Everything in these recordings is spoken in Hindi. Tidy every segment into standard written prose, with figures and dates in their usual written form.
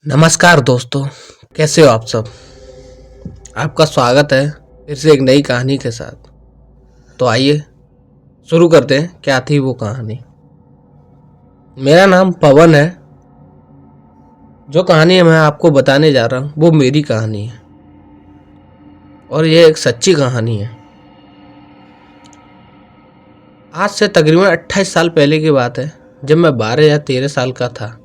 नमस्कार दोस्तों, कैसे हो आप सब। आपका स्वागत है फिर से एक नई कहानी के साथ। तो आइए शुरू करते हैं। क्या थी वो कहानी। मेरा नाम पवन है। जो कहानी मैं आपको बताने जा रहा हूँ वो मेरी कहानी है और ये एक सच्ची कहानी है। आज से तकरीबन 28 साल पहले की बात है, जब मैं 12 या 13 साल का था।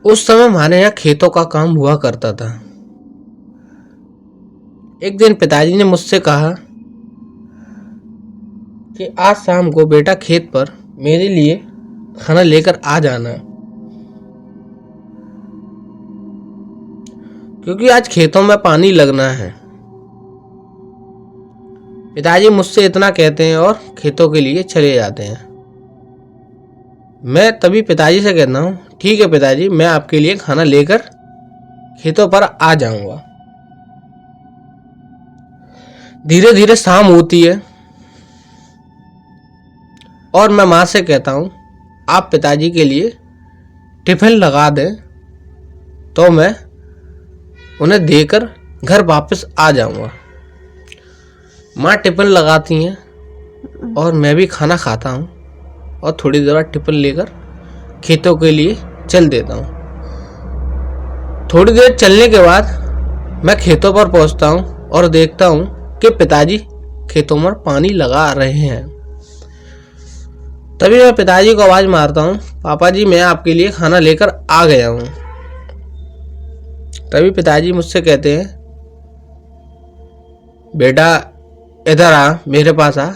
उस समय हमारे यहाँ खेतों का काम हुआ करता था। एक दिन पिताजी ने मुझसे कहा कि आज शाम को बेटा खेत पर मेरे लिए खाना लेकर आ जाना, क्योंकि आज खेतों में पानी लगना है। पिताजी मुझसे इतना कहते हैं और खेतों के लिए चले जाते हैं। मैं तभी पिताजी से कहता हूँ, ठीक है पिताजी, मैं आपके लिए खाना लेकर खेतों पर आ जाऊंगा। धीरे धीरे शाम होती है और मैं माँ से कहता हूँ, आप पिताजी के लिए टिफिन लगा दें तो मैं उन्हें देकर घर वापस आ जाऊंगा। माँ टिफिन लगाती हैं और मैं भी खाना खाता हूँ और थोड़ी देर बाद टिफिन लेकर खेतों के लिए चल देता हूँ। थोड़ी देर चलने के बाद मैं खेतों पर पहुँचता हूँ और देखता हूँ कि पिताजी खेतों में पानी लगा रहे हैं। तभी मैं पिताजी को आवाज़ मारता हूँ, पापा जी मैं आपके लिए खाना लेकर आ गया हूँ। तभी पिताजी मुझसे कहते हैं, बेटा इधर आ, मेरे पास आ,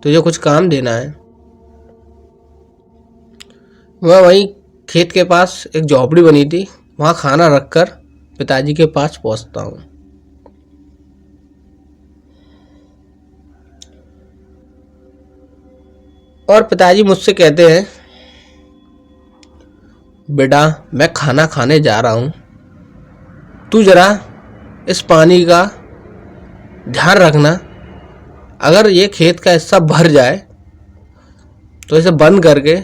तुझे कुछ काम देना है। मैं वहीं खेत के पास एक झोपड़ी बनी थी, वहाँ खाना रखकर पिताजी के पास पहुँचता हूँ। और पिताजी मुझसे कहते हैं, बेटा मैं खाना खाने जा रहा हूँ, तू जरा इस पानी का ध्यान रखना। अगर ये खेत का हिस्सा भर जाए तो इसे बंद करके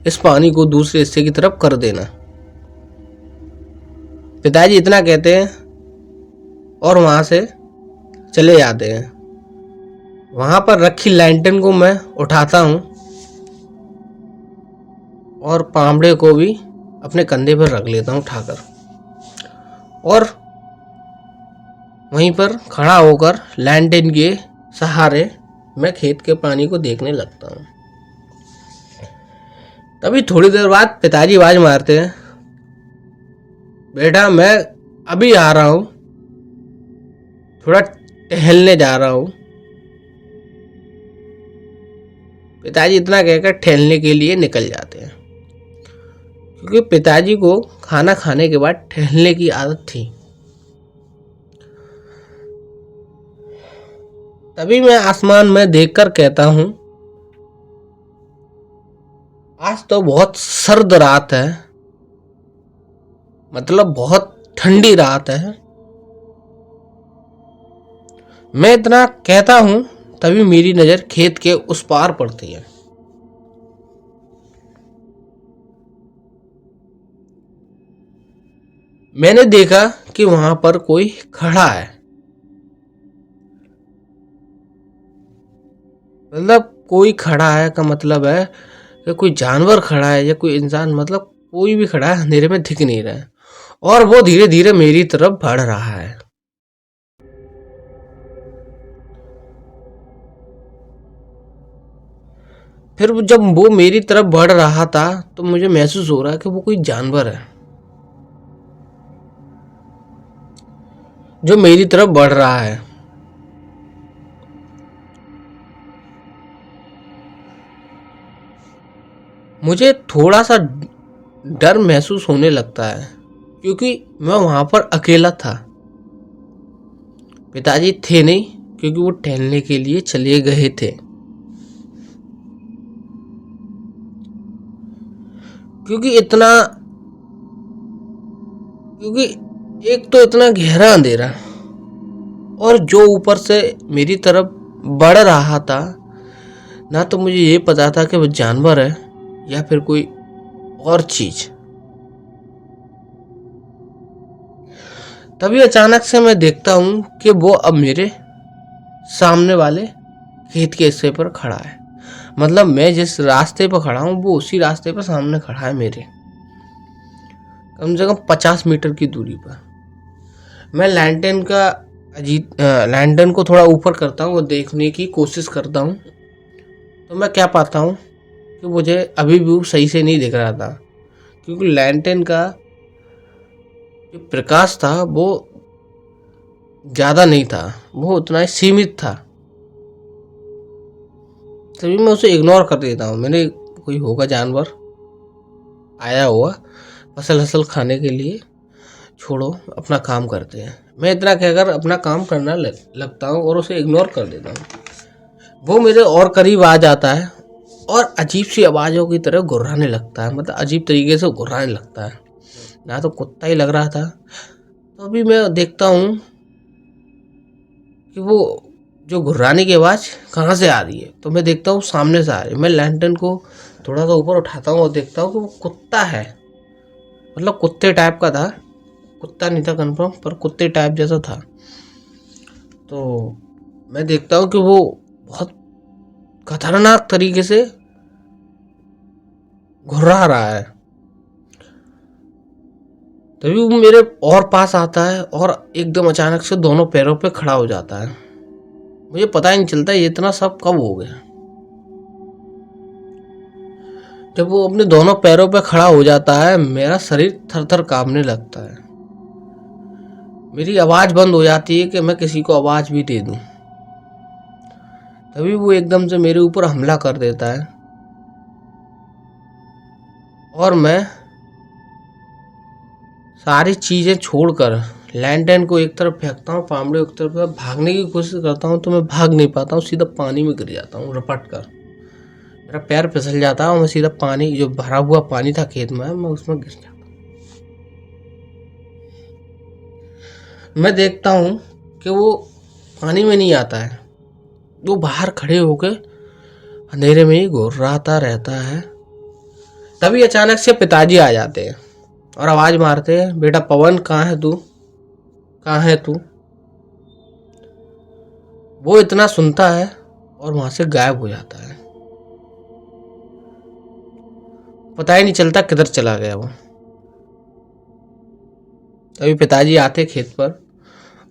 इस पानी को दूसरे हिस्से की तरफ कर देना। पिताजी इतना कहते हैं और वहाँ से चले जाते हैं। वहाँ पर रखी लैंटर्न को मैं उठाता हूँ और पामड़े को भी अपने कंधे पर रख लेता हूँ उठाकर, और वहीं पर खड़ा होकर लैंटर्न के सहारे मैं खेत के पानी को देखने लगता हूँ। तभी थोड़ी देर बाद पिताजी आवाज मारते हैं, बेटा मैं अभी आ रहा हूँ, थोड़ा टहलने जा रहा हूँ। पिताजी इतना कहकर टहलने के लिए निकल जाते हैं, क्योंकि पिताजी को खाना खाने के बाद टहलने की आदत थी। तभी मैं आसमान में देखकर कहता हूँ, आज तो बहुत सर्द रात है, मतलब बहुत ठंडी रात है। मैं इतना कहता हूँ तभी मेरी नजर खेत के उस पार पड़ती है। मैंने देखा कि वहां पर कोई खड़ा है, मतलब कोई खड़ा है का मतलब है कि कोई जानवर खड़ा है या कोई इंसान, मतलब कोई भी खड़ा है, अंधेरे में दिख नहीं रहा है और वो धीरे धीरे मेरी तरफ बढ़ रहा है। फिर जब वो मेरी तरफ बढ़ रहा था तो मुझे महसूस हो रहा है कि वो कोई जानवर है जो मेरी तरफ बढ़ रहा है। मुझे थोड़ा सा डर महसूस होने लगता है, क्योंकि मैं वहां पर अकेला था। पिताजी थे नहीं, क्योंकि वो टहलने के लिए चले गए थे। क्योंकि एक तो इतना गहरा अंधेरा और जो ऊपर से मेरी तरफ बढ़ रहा था, ना तो मुझे ये पता था कि वो जानवर है या फिर कोई और चीज। तभी अचानक से मैं देखता हूँ कि वो अब मेरे सामने वाले खेत के हिस्से पर खड़ा है। मतलब मैं जिस रास्ते पर खड़ा हूँ वो उसी रास्ते पर सामने खड़ा है मेरे, कम से कम 50 मीटर की दूरी पर। मैं लैंटर्न को थोड़ा ऊपर करता हूँ और देखने की कोशिश करता हूँ, तो मैं क्या पाता हूँ कि मुझे अभी भी वो सही से नहीं दिख रहा था, क्योंकि लैंटर्न का जो प्रकाश था वो ज़्यादा नहीं था, वो उतना ही सीमित था। तभी मैं उसे इग्नोर कर देता हूँ। मैंने कोई होगा जानवर आया हुआ फसल हसल खाने के लिए, छोड़ो अपना काम करते हैं। मैं इतना कहकर अपना काम करना लगता हूँ और उसे इग्नोर कर देता हूँ। वो मेरे और करीब आ जाता है और अजीब सी आवाज़ों की तरह गुर्राने लगता है, मतलब अजीब तरीके से गुर्राने लगता है। ना तो कुत्ता ही लग रहा था। तो अभी मैं देखता हूँ कि वो जो गुर्राने की आवाज़ कहाँ से आ रही है, तो मैं देखता हूँ सामने से आ रही है। मैं लैंटर्न को थोड़ा सा ऊपर उठाता हूँ और देखता हूँ कि वो कुत्ता है, मतलब कुत्ते टाइप का था। कुत्ता नहीं था कंफर्म, पर कुत्ते टाइप जैसा था। तो मैं देखता हूँ कि वो बहुत खतरनाक तरीके से घुर्रा रहा है। तभी वो मेरे और पास आता है और एकदम अचानक से दोनों पैरों पे खड़ा हो जाता है। मुझे पता ही नहीं चलता ये इतना सब कब हो गया। जब वो अपने दोनों पैरों पे खड़ा हो जाता है, मेरा शरीर थर थर कांपने लगता है। मेरी आवाज़ बंद हो जाती है कि मैं किसी को आवाज़ भी दे दूं। तभी वो एकदम से मेरे ऊपर हमला कर देता है और मैं सारी चीज़ें छोड़कर लैंटर्न को एक तरफ फेंकता हूँ, पामड़े एक तरफ भागने की कोशिश करता हूँ, तो मैं भाग नहीं पाता हूँ। सीधा पानी में गिर जाता हूँ रपट कर। मेरा पैर फिसल जाता है और मैं सीधा पानी, जो भरा हुआ पानी था खेत में, मैं उसमें गिर जाता हूँ। मैं देखता हूँ कि वो पानी में नहीं आता है, वो बाहर खड़े होकर अंधेरे में ही घुर्राता रहता है। तभी अचानक से पिताजी आ जाते हैं और आवाज़ मारते हैं, बेटा पवन कहाँ है तू, कहाँ है तू। वो इतना सुनता है और वहां से गायब हो जाता है। पता ही नहीं चलता किधर चला गया वो। तभी पिताजी आते खेत पर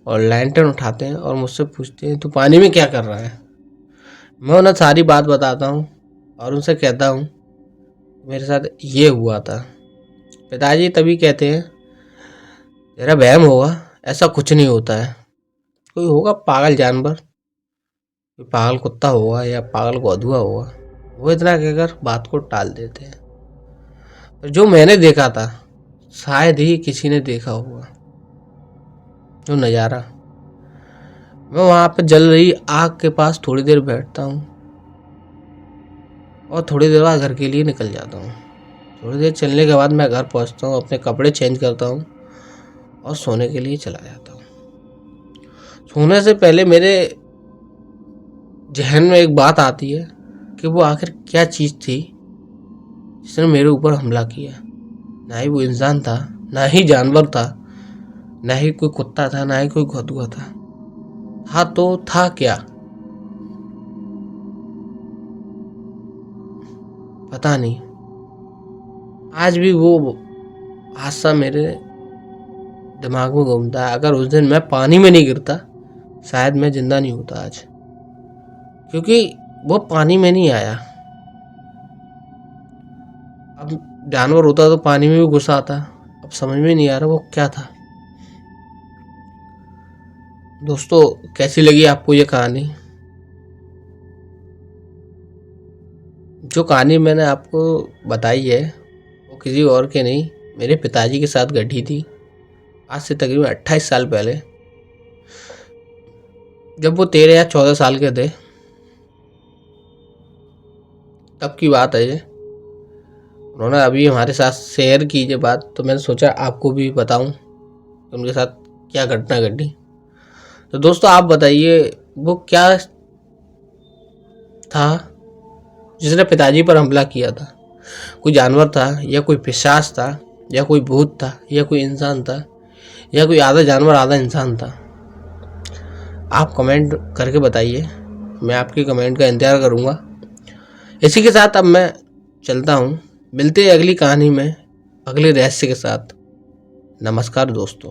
और लैंटर्न उठाते हैं और मुझसे पूछते हैं, तू पानी में क्या कर रहा है। मैं उन्हें सारी बात बताता हूँ और उनसे कहता हूँ मेरे साथ ये हुआ था। पिताजी तभी कहते हैं, तेरा वहम होगा, ऐसा कुछ नहीं होता है। कोई होगा पागल जानवर, कोई पागल कुत्ता होगा या पागल गौधुआ होगा। वो इतना कहकर बात को टाल देते हैं। पर जो मैंने देखा था शायद ही किसी ने देखा होगा, जो नज़ारा। मैं वहाँ पे जल रही आग के पास थोड़ी देर बैठता हूँ और थोड़ी देर बाद घर के लिए निकल जाता हूँ। थोड़ी देर चलने के बाद मैं घर पहुँचता हूँ, अपने कपड़े चेंज करता हूँ और सोने के लिए चला जाता हूँ। सोने से पहले मेरे जहन में एक बात आती है कि वो आखिर क्या चीज़ थी जिसने मेरे ऊपर हमला किया। ना ही वो इंसान था, ना ही जानवर था, ना ही कोई कुत्ता था, ना ही कोई गधुआ था। तो था क्या, पता नहीं। आज भी वो हादसा मेरे दिमाग में घूमता है। अगर उस दिन मैं पानी में नहीं गिरता शायद मैं जिंदा नहीं होता आज, क्योंकि वो पानी में नहीं आया। अब जानवर होता तो पानी में भी घुस आता। अब समझ में नहीं आ रहा वो क्या था। दोस्तों कैसी लगी आपको ये कहानी। जो कहानी मैंने आपको बताई है वो किसी और के नहीं, मेरे पिताजी के साथ घटी थी आज से तकरीबन 28 साल पहले, जब वो 13 या 14 साल के थे। तब की बात है ये। उन्होंने अभी हमारे साथ शेयर की ये बात, तो मैंने सोचा आपको भी बताऊं कि उनके साथ क्या घटना घटी। तो दोस्तों आप बताइए वो क्या था जिसने पिताजी पर हमला किया था। कोई जानवर था या कोई पिशाच था या कोई भूत था या कोई इंसान था या कोई आधा जानवर आधा इंसान था? आप कमेंट करके बताइए, मैं आपके कमेंट का इंतज़ार करूँगा। इसी के साथ अब मैं चलता हूँ, मिलते हैं अगली कहानी में अगले रहस्य के साथ। नमस्कार दोस्तों।